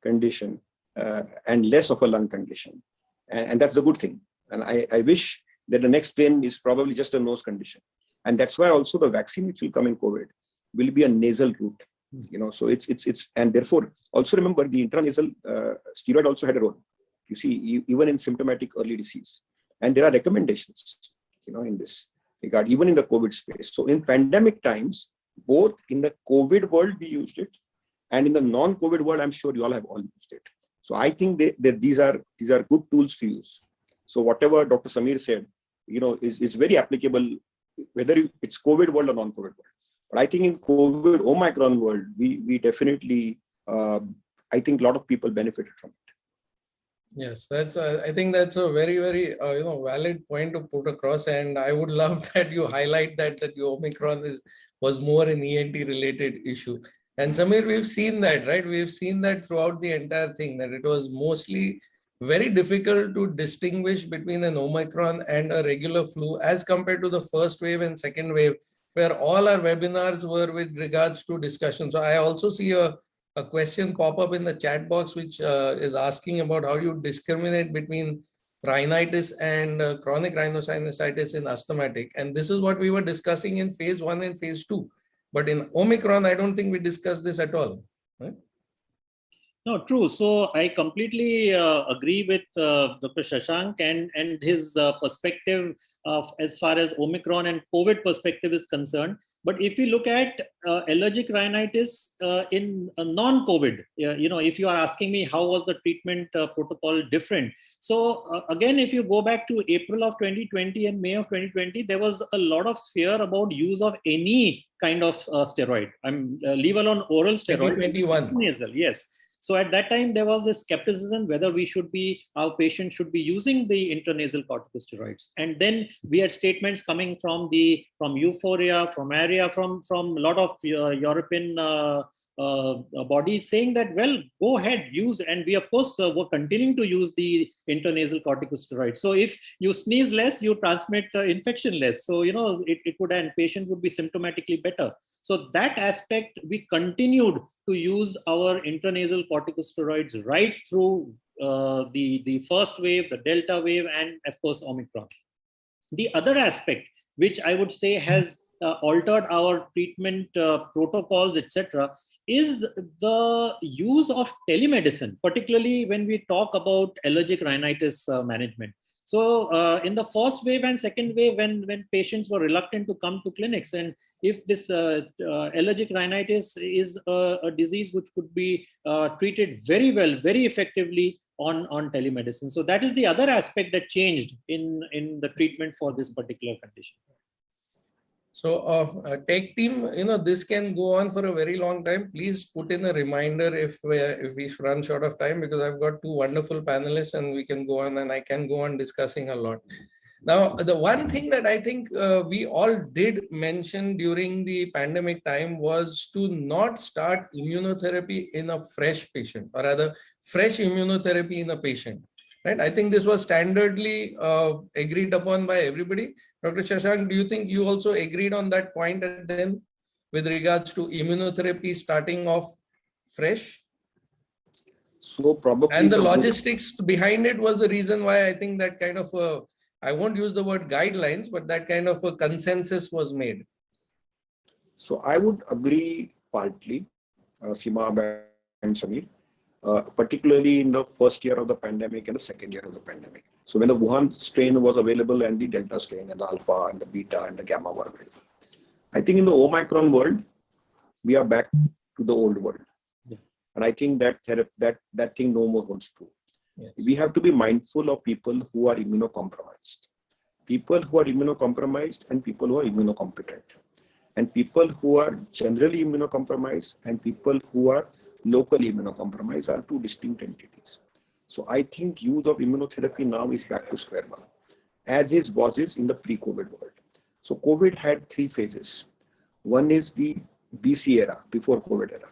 condition and less of a lung condition. And that's a good thing. And I wish that the next strain is probably just a nose condition. And that's why also the vaccine which will come in COVID will be a nasal route. So it's and therefore also remember the intranasal steroid also had a role. You see, even in symptomatic early disease, and there are recommendations, in this regard, even in the COVID space. So in pandemic times, both in the COVID world we used it, and in the non-COVID world, I'm sure you all have all used it. So I think that these are good tools to use. So whatever Dr. Samir said, is very applicable, whether it's COVID world or non-COVID world. But I think in COVID Omicron world, we definitely, I think a lot of people benefited from it. Yes, I think that's a very, very valid point to put across, and I would love that you highlight that the Omicron was more an ENT related issue. And Samir, we've seen that, right? We've seen that throughout the entire thing, that it was mostly very difficult to distinguish between an Omicron and a regular flu as compared to the first wave and second wave, where all our webinars were with regards to discussion. So I also see a question pop up in the chat box, which is asking about how you discriminate between rhinitis and chronic rhinosinusitis in asthmatic. And this is what we were discussing in phase 1 and phase 2. But in Omicron, I don't think we discussed this at all. Right? No, true. So I completely agree with Dr. Shashank and his perspective of as far as Omicron and COVID perspective is concerned. But if we look at allergic rhinitis in non-COVID, if you are asking me how was the treatment protocol different. So again, if you go back to April of 2020 and May of 2020, there was a lot of fear about use of any kind of steroid. Leave alone oral steroid. 2021. Nasal, yes. So at that time, there was this skepticism whether our patients should be using the intranasal corticosteroids. And then we had statements coming from EUFOREA, from AREA, from a lot of European bodies saying that, well, go ahead, use. And we, of course, were continuing to use the intranasal corticosteroids. So if you sneeze less, you transmit infection less. So, it would, and patient would be symptomatically better. So that aspect, we continued to use our intranasal corticosteroids right through the first wave, the Delta wave, and of course, Omicron. The other aspect, which I would say has altered our treatment protocols, etc., is the use of telemedicine, particularly when we talk about allergic rhinitis management. So in the first wave and second wave, when patients were reluctant to come to clinics, and if this allergic rhinitis is a disease which could be treated very well, very effectively on telemedicine. So that is the other aspect that changed in the treatment for this particular condition. So tech team, this can go on for a very long time. Please put in a reminder if we run short of time, because I've got two wonderful panelists and we can go on, and I can go on discussing a lot. Now, the one thing that I think we all did mention during the pandemic time was to not start immunotherapy in a fresh patient, or rather fresh immunotherapy in a patient. Right? I think this was standardly agreed upon by everybody. Dr. Shashank, do you think you also agreed on that point then with regards to immunotherapy starting off fresh? So probably. And the logistics behind it was the reason why I think that kind of I won't use the word guidelines, but that kind of a consensus was made. So I would agree partly, Seema and Samir. Particularly in the first year of the pandemic and the second year of the pandemic. So when the Wuhan strain was available and the Delta strain and the Alpha and the Beta and the Gamma were available. I think in the Omicron world, we are back to the old world. Yeah. And I think that thing no more holds true. Yes. We have to be mindful of people who are immunocompromised. People who are immunocompromised and people who are immunocompetent. And people who are generally immunocompromised and people who are locally immunocompromised are two distinct entities. So I think use of immunotherapy now is back to square one, as was in the pre-COVID world. So COVID had 3 phases. One is the BC era, before COVID era.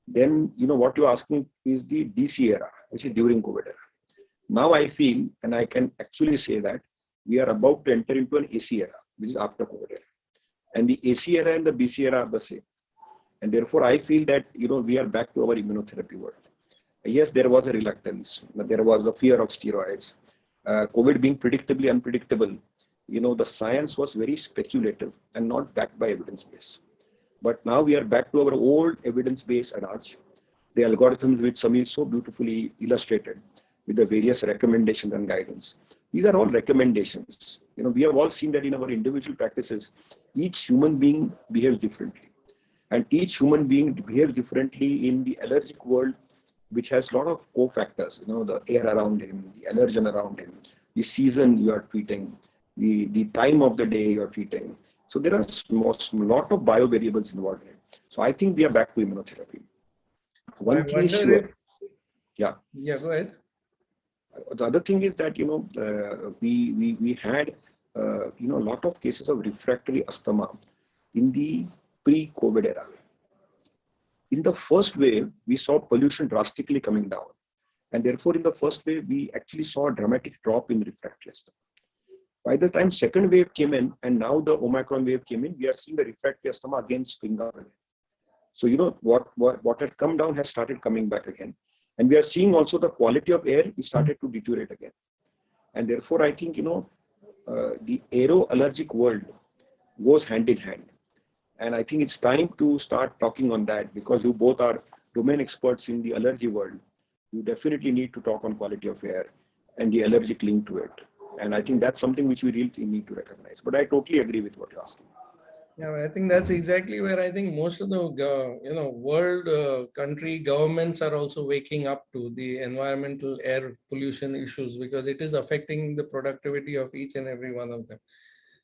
Then, what you're asking is the DC era, which is during COVID era. Now I feel, and I can actually say that we are about to enter into an AC era, which is after COVID era. And the AC era and the BC era are the same. And therefore, I feel that, we are back to our immunotherapy world. Yes, there was a reluctance. There was a fear of steroids. COVID being predictably unpredictable, the science was very speculative and not backed by evidence base. But now we are back to our old evidence-based adage, the algorithms which Samir so beautifully illustrated with the various recommendations and guidance. These are all recommendations. We have all seen that in our individual practices, each human being behaves differently. And each human being behaves differently in the allergic world, which has a lot of cofactors, the air around him, the allergen around him, the season you are treating, the time of the day you are treating. So there are a lot of bio variables involved in it. So I think we are back to immunotherapy. One thing is sure. Yeah, go ahead. The other thing is that, we had, a lot of cases of refractory asthma in the pre-COVID era. In the first wave, we saw pollution drastically coming down. And therefore, in the first wave, we actually saw a dramatic drop in refractory asthma. By the time second wave came in, and now the Omicron wave came in, we are seeing the refractory asthma again spring up again. So, what had come down has started coming back again. And we are seeing also the quality of air is started to deteriorate again. And therefore, I think, the aero-allergic world goes hand in hand. And I think it's time to start talking on that, because you both are domain experts in the allergy world. You definitely need to talk on quality of air and the allergic link to it. And I think that's something which we really need to recognize. But I totally agree with what you're asking. Yeah, I think that's exactly where I think most of the world country governments are also waking up to the environmental air pollution issues, because it is affecting the productivity of each and every one of them.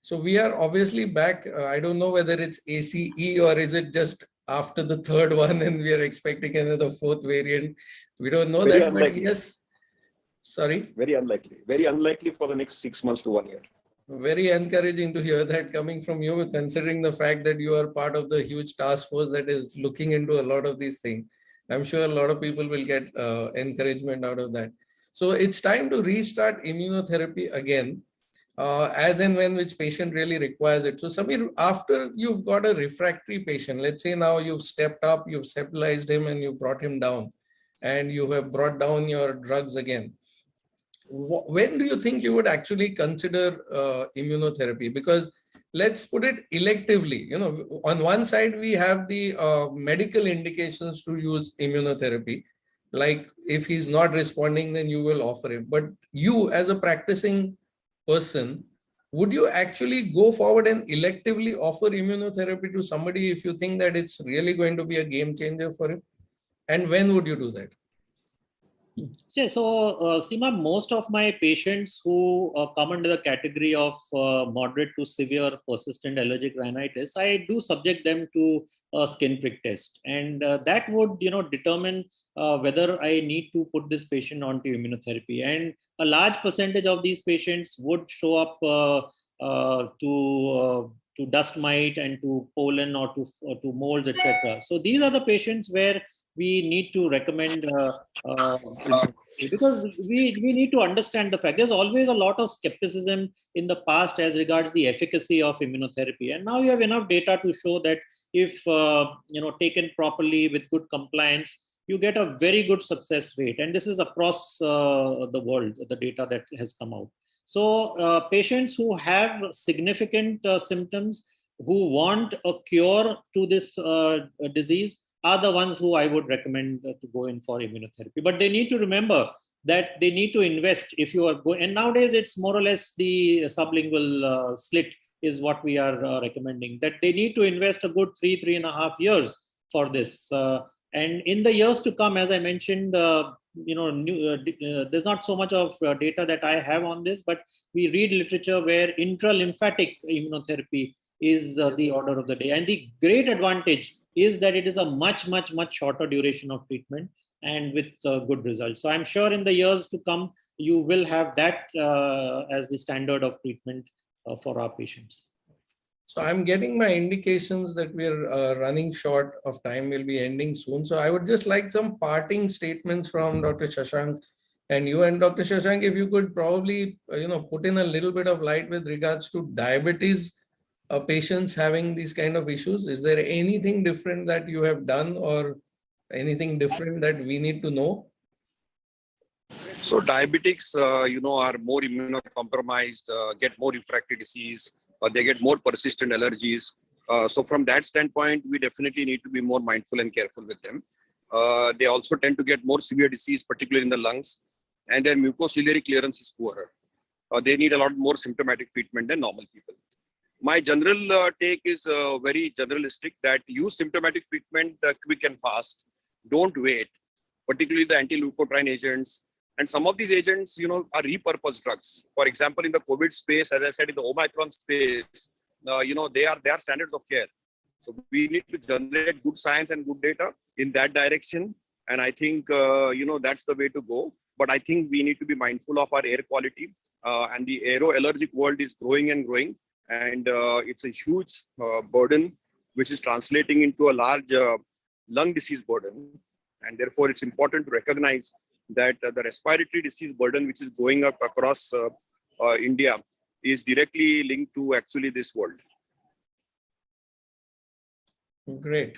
So we are obviously back. I don't know whether it's ACE or is it just after the third one and we are expecting another fourth variant. We don't know Very that, unlikely. but yes. Sorry? Very unlikely. Very unlikely for the next 6 months to 1 year. Very encouraging to hear that coming from you, considering the fact that you are part of the huge task force that is looking into a lot of these things. I'm sure a lot of people will get encouragement out of that. So it's time to restart immunotherapy again, as and when which patient really requires it. So Samir, after you've got a refractory patient, let's say now you've stepped up, you've stabilized him and you brought him down and you have brought down your drugs again. When do you think you would actually consider immunotherapy? Because let's put it electively, on one side, we have the medical indications to use immunotherapy. Like if he's not responding, then you will offer him. But you as a practicing person, would you actually go forward and electively offer immunotherapy to somebody if you think that it's really going to be a game changer for him? And when would you do that? So, Seema, most of my patients who come under the category of moderate to severe persistent allergic rhinitis, I do subject them to a skin prick test, and that would, determine whether I need to put this patient onto immunotherapy. And a large percentage of these patients would show up to dust mite and to pollen or to molds, etc. So these are the patients where we need to recommend because we need to understand the fact there's always a lot of skepticism in the past as regards the efficacy of immunotherapy, and now you have enough data to show that if taken properly with good compliance, you get a very good success rate, and this is across the world, the data that has come out. So patients who have significant symptoms, who want a cure to this disease, are the ones who I would recommend to go in for immunotherapy. But they need to remember that they need to invest if you are going, and nowadays it's more or less the sublingual slit is what we are recommending, that they need to invest a good 3.5 years for this. And in the years to come, as I mentioned, there's not so much of data that I have on this, but we read literature where intralymphatic immunotherapy is the order of the day. And the great advantage is that it is a much shorter duration of treatment and with good results. So I'm sure in the years to come, you will have that as the standard of treatment for our patients. So I'm getting my indications that we're running short of time, will be ending soon. So I would just like some parting statements from Dr. Shashank and you. And Dr. Shashank, if you could probably, put in a little bit of light with regards to diabetes patients having these kind of issues. Is there anything different that you have done or anything different that we need to know? So diabetics, are more immunocompromised, get more refractory disease, or they get more persistent allergies. So from that standpoint, we definitely need to be more mindful and careful with them. They also tend to get more severe disease, particularly in the lungs, and their mucociliary clearance is poorer. They need a lot more symptomatic treatment than normal people. My general take is very generalistic, that use symptomatic treatment quick and fast. Don't wait, particularly the anti-leukotriene agents. And some of these agents, are repurposed drugs. For example, in the COVID space, as I said, in the Omicron space, they are standards of care. So we need to generate good science and good data in that direction. And I think, that's the way to go. But I think we need to be mindful of our air quality. And the aero-allergic world is growing and growing. And it's a huge burden, which is translating into a large lung disease burden. And therefore, it's important to recognize that the respiratory disease burden, which is going up across India, is directly linked to actually this world. Great.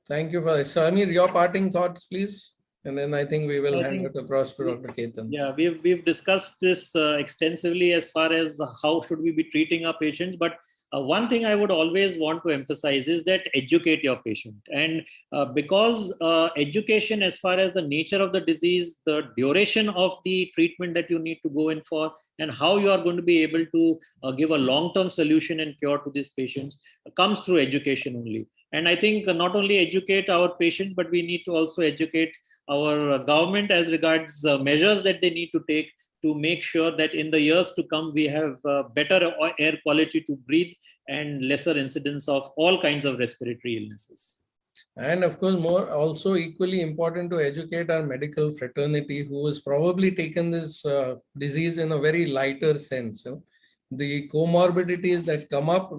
Thank you for this. So, Amir, your parting thoughts, please. And then I think we will hand it across to Dr. Ketan. Yeah, we've discussed this extensively as far as how should we be treating our patients. But one thing I would always want to emphasize is that educate your patient. And because education as far as the nature of the disease, the duration of the treatment that you need to go in for, and how you are going to be able to give a long-term solution and cure to these patients comes through education only. And I think not only educate our patients, but we need to also educate our government as regards measures that they need to take to make sure that in the years to come, we have better air quality to breathe and lesser incidence of all kinds of respiratory illnesses. And of course, more also equally important to educate our medical fraternity, who has probably taken this disease in a very lighter sense. The comorbidities that come up,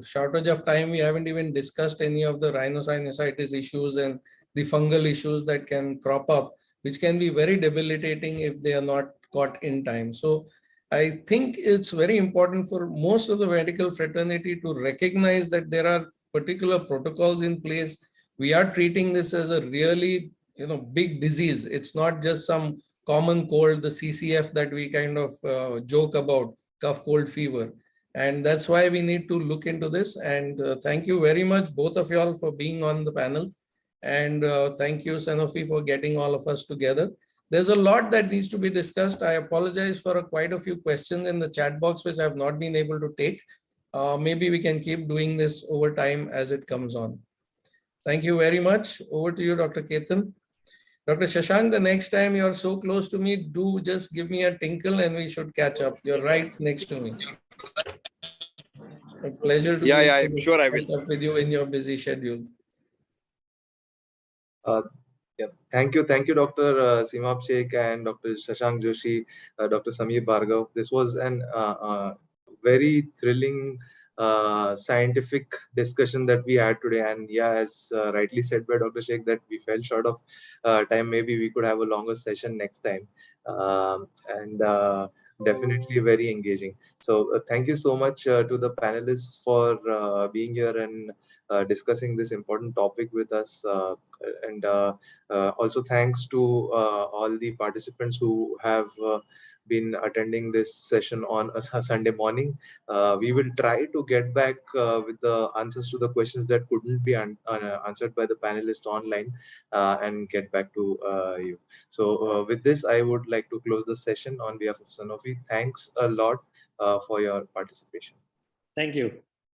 shortage of time, we haven't even discussed any of the rhinosinusitis issues and the fungal issues that can crop up, which can be very debilitating if they are not caught in time. So I think it's very important for most of the medical fraternity to recognize that there are particular protocols in place. We are treating this as a really, big disease. It's not just some common cold, the CCF that we kind of joke about, cough, cold, fever. And that's why we need to look into this. And thank you very much, both of y'all, for being on the panel. And thank you, Sanofi, for getting all of us together. There's a lot that needs to be discussed. I apologize for quite a few questions in the chat box, which I have not been able to take. Maybe we can keep doing this over time as it comes on. Thank you very much. Over to you, Dr. Ketan. Dr. Shashank, the next time you're so close to me, do just give me a tinkle and we should catch up. You're right next to me. A pleasure to I'm sure I will catch up with you in your busy schedule. Thank you, Dr. Seema Sheikh and Dr. Shashank Joshi, Dr. Sameer Bhargav. This was an very thrilling scientific discussion that we had today. And yeah, as rightly said by Dr. Sheikh, that we fell short of time. Maybe we could have a longer session next time. Definitely very engaging. So thank you so much to the panelists for being here and discussing this important topic with us. Also thanks to all the participants who have been attending this session on a Sunday morning. We will try to get back with the answers to the questions that couldn't be answered by the panelists online and get back to you. So with this, I would like to close the session on behalf of Sanofi. Thanks a lot for your participation. Thank you.